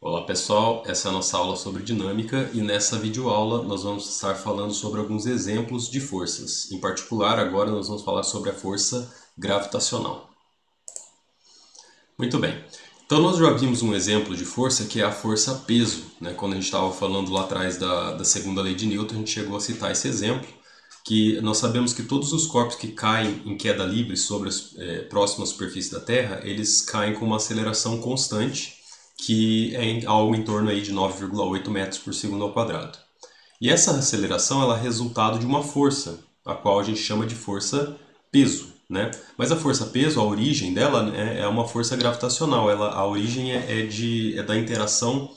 Olá pessoal, essa é a nossa aula sobre dinâmica e nessa videoaula nós vamos estar falando sobre alguns exemplos de forças. Em particular, agora nós vamos falar sobre a força gravitacional. Muito bem, então nós já vimos um exemplo de força que é a força peso. Quando a gente estava falando lá atrás da segunda lei de Newton, a gente chegou a citar esse exemplo, que nós sabemos que todos os corpos que caem em queda livre sobre próximo à superfície da Terra, eles caem com uma aceleração constante, que é algo em torno aí de 9,8 metros por segundo ao quadrado. E essa aceleração ela é resultado de uma força, a qual a gente chama de força peso. Mas a força peso, a origem dela é uma força gravitacional. A origem é da interação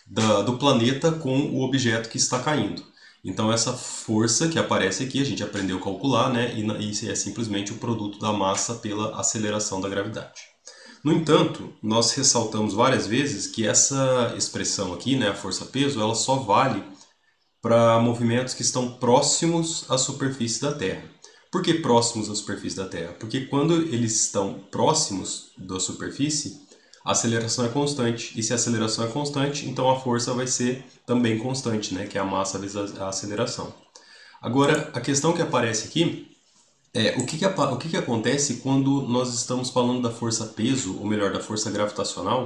do planeta com o objeto que está caindo. Então essa força que aparece aqui, a gente aprendeu a calcular, e isso é simplesmente o produto da massa pela aceleração da gravidade. No entanto, nós ressaltamos várias vezes que essa expressão aqui, a força-peso, ela só vale para movimentos que estão próximos à superfície da Terra. Por que próximos à superfície da Terra? Porque quando eles estão próximos da superfície, a aceleração é constante. E se a aceleração é constante, então a força vai ser também constante, que é a massa vezes a aceleração. Agora, a questão que aparece aqui é o que acontece quando nós estamos falando da força peso, ou melhor, da força gravitacional,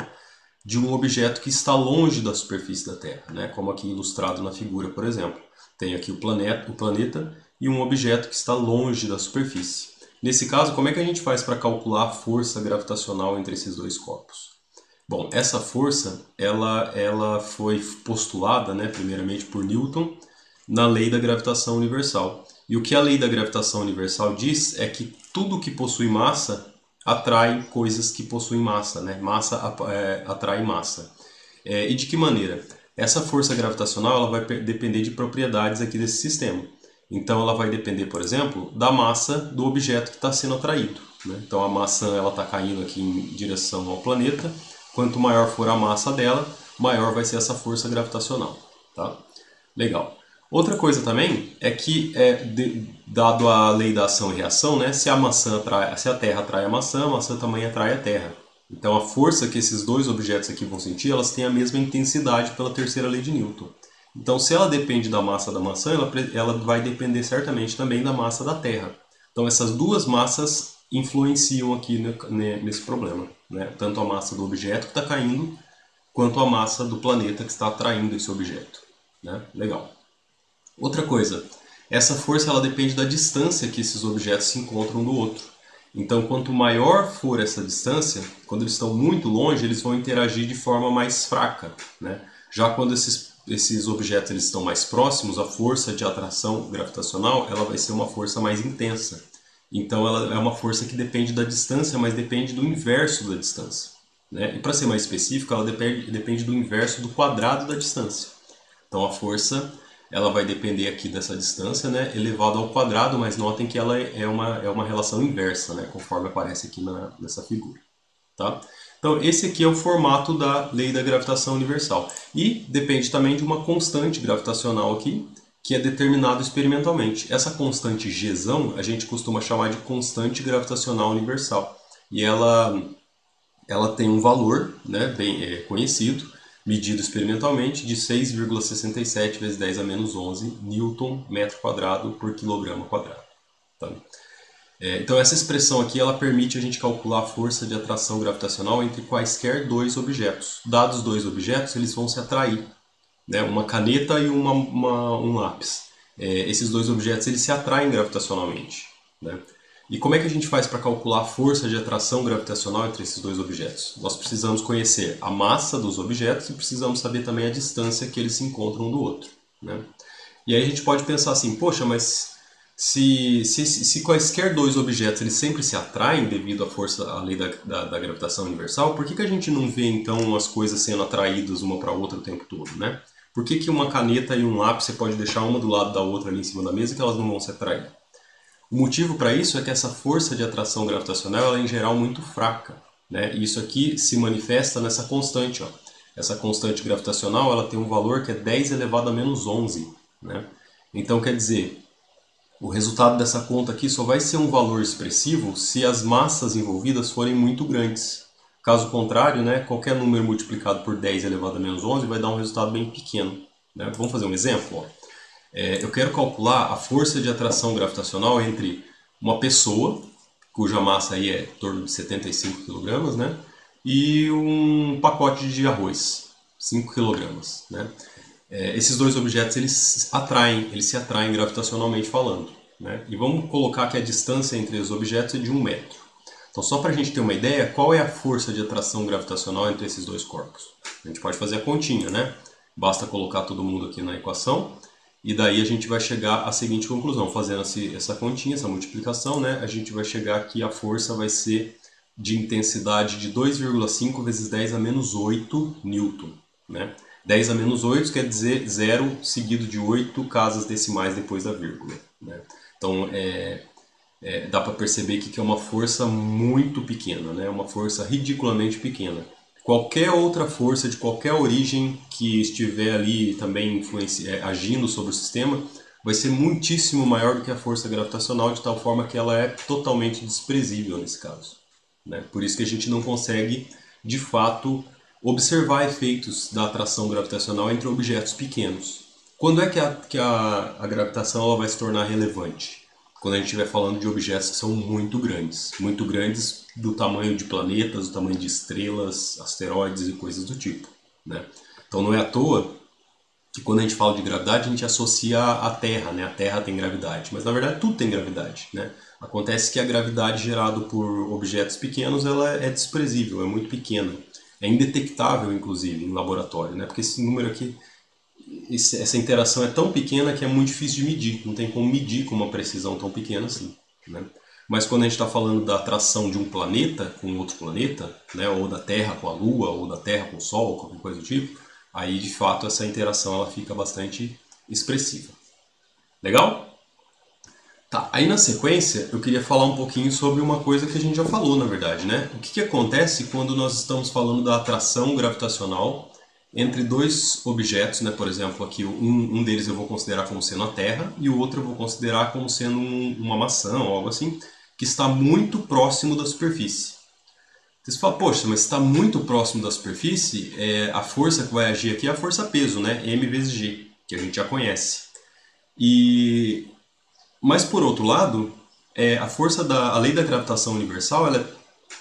de um objeto que está longe da superfície da Terra, como aqui ilustrado na figura, por exemplo. Tem aqui o planeta e um objeto que está longe da superfície. Nesse caso, como é que a gente faz para calcular a força gravitacional entre esses dois corpos? Bom, essa força ela foi postulada, primeiramente por Newton, na lei da gravitação universal. E o que a lei da gravitação universal diz é que tudo que possui massa atrai coisas que possuem massa, Massa atrai massa. E de que maneira? Essa força gravitacional ela vai depender de propriedades aqui desse sistema. Então ela vai depender, por exemplo, da massa do objeto que está sendo atraído. Então a maçã ela está caindo aqui em direção ao planeta. Quanto maior for a massa dela, maior vai ser essa força gravitacional. Tá? Legal. Outra coisa também é que, dado a lei da ação e reação, se a Terra atrai a maçã também atrai a Terra. Então a força que esses dois objetos aqui vão sentir, elas têm a mesma intensidade pela terceira lei de Newton. Então se ela depende da massa da maçã, ela vai depender certamente também da massa da Terra. Então essas duas massas influenciam aqui nesse problema. Tanto a massa do objeto que está caindo, quanto a massa do planeta que está atraindo esse objeto. Legal. Outra coisa, essa força ela depende da distância que esses objetos se encontram um do outro. Então, quanto maior for essa distância, quando eles estão muito longe, eles vão interagir de forma mais fraca. Já quando esses objetos eles estão mais próximos, a força de atração gravitacional ela vai ser uma força mais intensa. Então, ela é uma força que depende da distância, mas depende do inverso da distância. E para ser mais específico, ela depende do inverso do quadrado da distância. Então, a força ela vai depender aqui dessa distância, elevado ao quadrado, mas notem que ela é uma relação inversa, conforme aparece aqui nessa figura. Tá? Então, esse aqui é o formato da lei da gravitação universal. E depende também de uma constante gravitacional aqui, que é determinado experimentalmente. Essa constante Gzão a gente costuma chamar de constante gravitacional universal. E ela tem um valor bem conhecido, medido experimentalmente, de 6,67 vezes 10 a menos 11 newton metro quadrado por quilograma quadrado. Tá? Então essa expressão aqui ela permite a gente calcular a força de atração gravitacional entre quaisquer dois objetos. Dados dois objetos, eles vão se atrair, uma caneta e um lápis. Esses dois objetos eles se atraem gravitacionalmente. E como é que a gente faz para calcular a força de atração gravitacional entre esses dois objetos? Nós precisamos conhecer a massa dos objetos e precisamos saber também a distância que eles se encontram um do outro. E aí a gente pode pensar assim, poxa, mas se quaisquer dois objetos eles sempre se atraem devido à força, à lei da gravitação universal, por que a gente não vê então as coisas sendo atraídas uma para a outra o tempo todo? Por que uma caneta e um lápis você pode deixar uma do lado da outra ali em cima da mesa que elas não vão se atrair? O motivo para isso é que essa força de atração gravitacional ela é em geral muito fraca. E isso aqui se manifesta nessa constante. Ó. Essa constante gravitacional ela tem um valor que é 10 elevado a menos 11. Então quer dizer, o resultado dessa conta aqui só vai ser um valor expressivo se as massas envolvidas forem muito grandes. Caso contrário, né, qualquer número multiplicado por 10 elevado a menos 11 vai dar um resultado bem pequeno, né? Vamos fazer um exemplo? Ó. Eu quero calcular a força de atração gravitacional entre uma pessoa, cuja massa aí é em torno de 75 kg, né, e um pacote de arroz, 5 kg. Né? Esses dois objetos eles se atraem gravitacionalmente falando. Né? E vamos colocar que a distância entre os objetos é de 1 metro. Então, só para a gente ter uma ideia, qual é a força de atração gravitacional entre esses dois corpos? A gente pode fazer a continha, né? Basta colocar todo mundo aqui na equação e daí a gente vai chegar à seguinte conclusão. Fazendo essa continha, essa multiplicação, né? A gente vai chegar que a força vai ser de intensidade de 2,5 vezes 10 a menos 8 newton. Né? 10 a menos 8 quer dizer 0 seguido de 8 casas decimais depois da vírgula. Né? Então, dá para perceber que é uma força muito pequena, né? Uma força ridiculamente pequena. Qualquer outra força de qualquer origem que estiver ali também agindo sobre o sistema vai ser muitíssimo maior do que a força gravitacional, de tal forma que ela é totalmente desprezível nesse caso. Né? Por isso que a gente não consegue, de fato, observar efeitos da atração gravitacional entre objetos pequenos. Quando é que a gravitação ela vai se tornar relevante? Quando a gente estiver falando de objetos que são muito grandes do tamanho de planetas, do tamanho de estrelas, asteroides e coisas do tipo. Né? Então não é à toa que quando a gente fala de gravidade a gente associa à Terra, né? A Terra tem gravidade, mas na verdade tudo tem gravidade. Né? Acontece que a gravidade gerada por objetos pequenos ela é desprezível, é muito pequena. É indetectável, inclusive, em laboratório, né? Porque esse número aqui, essa interação é tão pequena que é muito difícil de medir. Não tem como medir com uma precisão tão pequena assim. Né? Mas quando a gente está falando da atração de um planeta com outro planeta, né? Ou da Terra com a Lua, ou da Terra com o Sol, qualquer coisa do tipo, aí de fato essa interação ela fica bastante expressiva. Legal? Tá, aí na sequência eu queria falar um pouquinho sobre uma coisa que a gente já falou, na verdade, né? O que acontece quando nós estamos falando da atração gravitacional entre dois objetos, né? Por exemplo, aqui um deles eu vou considerar como sendo a Terra e o outro eu vou considerar como sendo uma maçã ou algo assim, que está muito próximo da superfície. Você fala, poxa, mas está muito próximo da superfície, a força que vai agir aqui é a força-peso, né? M vezes G, que a gente já conhece. Mas por outro lado, a lei da gravitação universal ela é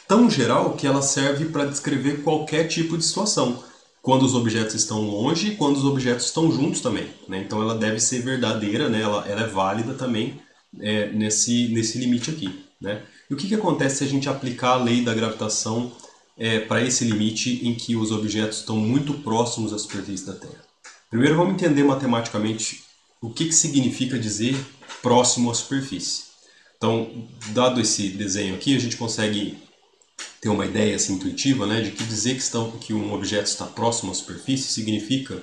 tão geral que ela serve para descrever qualquer tipo de situação. Quando os objetos estão longe e quando os objetos estão juntos também. Né? Então ela deve ser verdadeira, né? ela é válida também nesse limite aqui. Né? E o que acontece se a gente aplicar a lei da gravitação para esse limite em que os objetos estão muito próximos à superfície da Terra? Primeiro vamos entender matematicamente o que significa dizer próximo à superfície. Então, dado esse desenho aqui, a gente consegue ter uma ideia assim, intuitiva, né, de que dizer que um objeto está próximo à superfície significa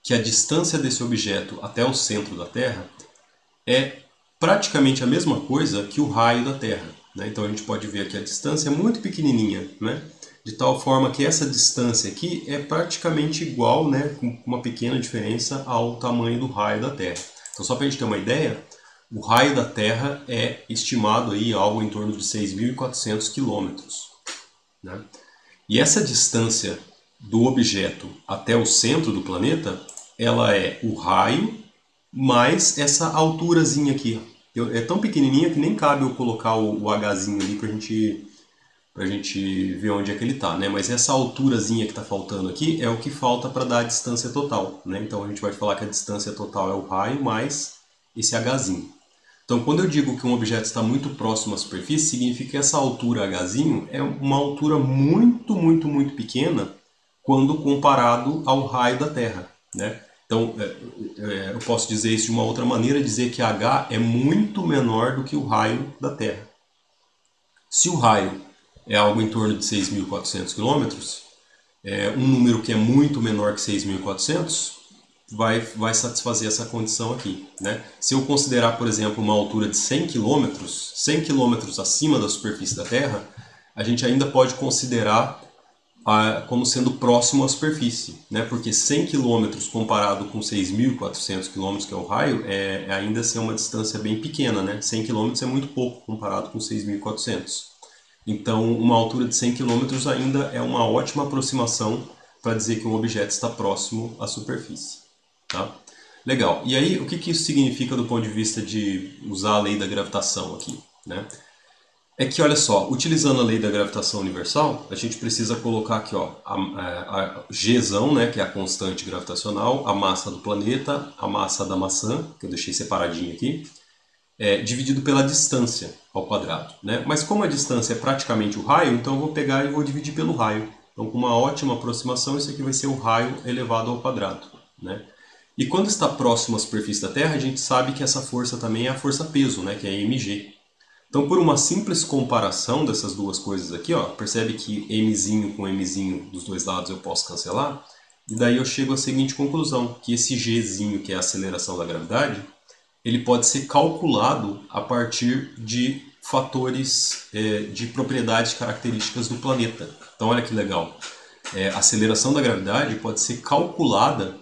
que a distância desse objeto até o centro da Terra é praticamente a mesma coisa que o raio da Terra. Né? Então a gente pode ver que a distância é muito pequenininha, né? De tal forma que essa distância aqui é praticamente igual, né, com uma pequena diferença ao tamanho do raio da Terra. Então só para a gente ter uma ideia, o raio da Terra é estimado aí algo em torno de 6.400 quilômetros. Né? E essa distância do objeto até o centro do planeta, ela é o raio mais essa alturazinha aqui. É tão pequenininha que nem cabe eu colocar o Hzinho ali pra gente ver onde é que ele está. Né? Mas essa alturazinha que está faltando aqui é o que falta para dar a distância total. Né? Então a gente vai falar que a distância total é o raio mais esse Hzinho. Então, quando eu digo que um objeto está muito próximo à superfície, significa que essa altura Hzinho é uma altura muito, muito, muito pequena quando comparado ao raio da Terra. Né? Então, eu posso dizer isso de uma outra maneira, dizer que H é muito menor do que o raio da Terra. Se o raio é algo em torno de 6.400 km, um número que é muito menor que 6.400 vai satisfazer essa condição aqui. Né? Se eu considerar, por exemplo, uma altura de 100 km, 100 km acima da superfície da Terra, a gente ainda pode considerar como sendo próximo à superfície, né? Porque 100 km comparado com 6.400 km, que é o raio, ainda assim é uma distância bem pequena. Né? 100 km é muito pouco comparado com 6.400. Então, uma altura de 100 km ainda é uma ótima aproximação para dizer que um objeto está próximo à superfície. Tá? Legal. E aí, o que que isso significa do ponto de vista de usar a lei da gravitação aqui, né? É que, olha só, utilizando a lei da gravitação universal, a gente precisa colocar aqui, ó, a Gzão, né, que é a constante gravitacional, a massa do planeta, a massa da maçã, que eu deixei separadinho aqui, dividido pela distância ao quadrado, né? Mas como a distância é praticamente o raio, então eu vou pegar e vou dividir pelo raio. Então, com uma ótima aproximação, isso aqui vai ser o raio elevado ao quadrado, né? E quando está próximo à superfície da Terra, a gente sabe que essa força também é a força-peso, né, que é mg. Então, por uma simples comparação dessas duas coisas aqui, ó, percebe que mzinho com mzinho dos dois lados eu posso cancelar, e daí eu chego à seguinte conclusão, que esse gzinho, que é a aceleração da gravidade, ele pode ser calculado a partir de fatores de propriedades características do planeta. Então, olha que legal. A aceleração da gravidade pode ser calculada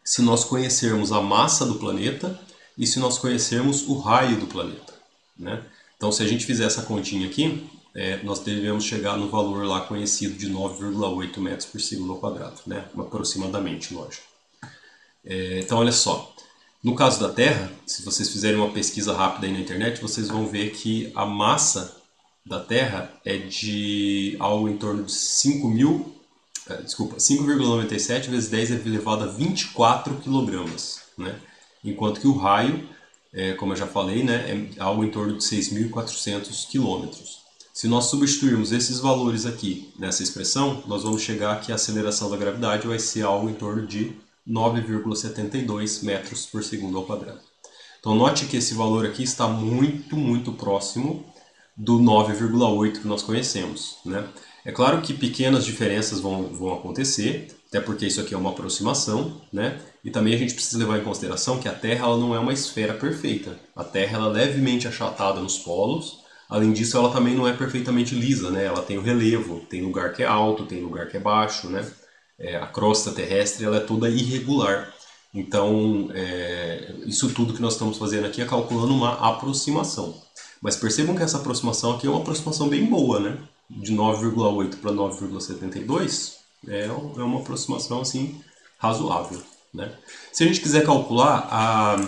se nós conhecermos a massa do planeta e se nós conhecermos o raio do planeta, né? Então, se a gente fizer essa continha aqui, nós devemos chegar no valor lá conhecido de 9,8 metros por segundo ao quadrado, né? Aproximadamente, lógico. Então, olha só. No caso da Terra, se vocês fizerem uma pesquisa rápida aí na internet, vocês vão ver que a massa da Terra é de algo em torno de 5,97 vezes 10 elevado a 24 kg, né? Enquanto que o raio, como eu já falei, né, é algo em torno de 6.400 km. Se nós substituirmos esses valores aqui nessa expressão, nós vamos chegar que a aceleração da gravidade vai ser algo em torno de 9,72 metros por segundo ao quadrado. Então note que esse valor aqui está muito, muito próximo do 9,8 que nós conhecemos, né? É claro que pequenas diferenças vão acontecer, até porque isso aqui é uma aproximação, né? E também a gente precisa levar em consideração que a Terra ela não é uma esfera perfeita. A Terra ela é levemente achatada nos polos. Além disso, ela também não é perfeitamente lisa, né? Ela tem o relevo, tem lugar que é alto, tem lugar que é baixo, né? A crosta terrestre ela é toda irregular. Então, isso tudo que nós estamos fazendo aqui é calculando uma aproximação. Mas percebam que essa aproximação aqui é uma aproximação bem boa, né? De 9,8 para 9,72 é uma aproximação assim razoável, né? Se a gente quiser calcular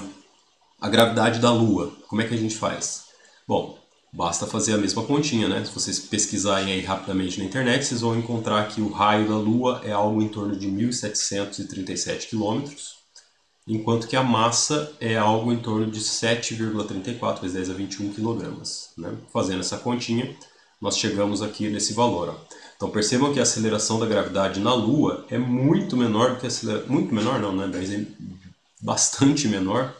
a gravidade da Lua, como é que a gente faz? Bom, basta fazer a mesma continha, né? Se vocês pesquisarem aí rapidamente na internet, vocês vão encontrar que o raio da Lua é algo em torno de 1.737 km, enquanto que a massa é algo em torno de 7,34 vezes 10 a 21 kg, né? Fazendo essa continha, nós chegamos aqui nesse valor, ó. Então percebam que a aceleração da gravidade na Lua é muito menor do que a aceleração... Muito menor não, né? Mas é bastante menor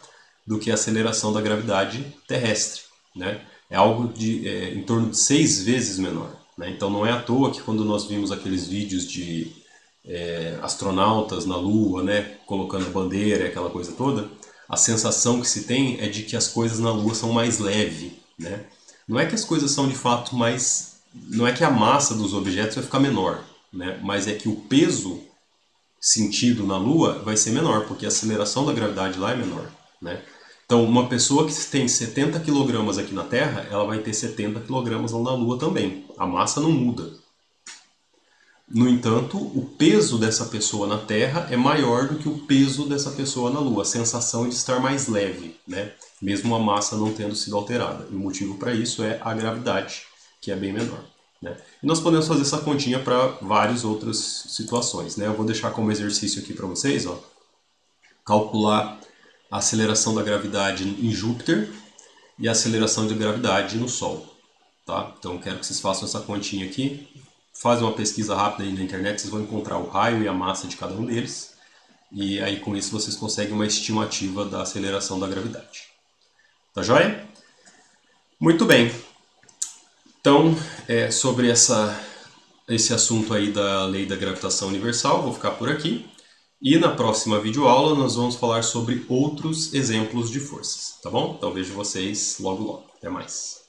do que a aceleração da gravidade terrestre, né? É algo em torno de 6 vezes menor, né? Então não é à toa que quando nós vimos aqueles vídeos de astronautas na Lua, né, colocando bandeira, aquela coisa toda, a sensação que se tem é de que as coisas na Lua são mais leves, né? Não é que as coisas são de fato mais... Não é que a massa dos objetos vai ficar menor, né? Mas é que o peso sentido na Lua vai ser menor, porque a aceleração da gravidade lá é menor, né? Então, uma pessoa que tem 70 kg aqui na Terra, ela vai ter 70 kg lá na Lua também. A massa não muda. No entanto, o peso dessa pessoa na Terra é maior do que o peso dessa pessoa na Lua. A sensação de estar mais leve, né? Mesmo a massa não tendo sido alterada. E o motivo para isso é a gravidade, que é bem menor, né? E nós podemos fazer essa continha para várias outras situações, né? Eu vou deixar como exercício aqui para vocês, ó, calcular a aceleração da gravidade em Júpiter e a aceleração de gravidade no Sol, tá? Então quero que vocês façam essa continha aqui. Fazem uma pesquisa rápida aí na internet, vocês vão encontrar o raio e a massa de cada um deles. E aí com isso vocês conseguem uma estimativa da aceleração da gravidade. Tá joia? Muito bem. Então, sobre esse assunto aí da lei da gravitação universal, vou ficar por aqui. E na próxima videoaula nós vamos falar sobre outros exemplos de forças, tá bom? Então vejo vocês logo logo. Até mais.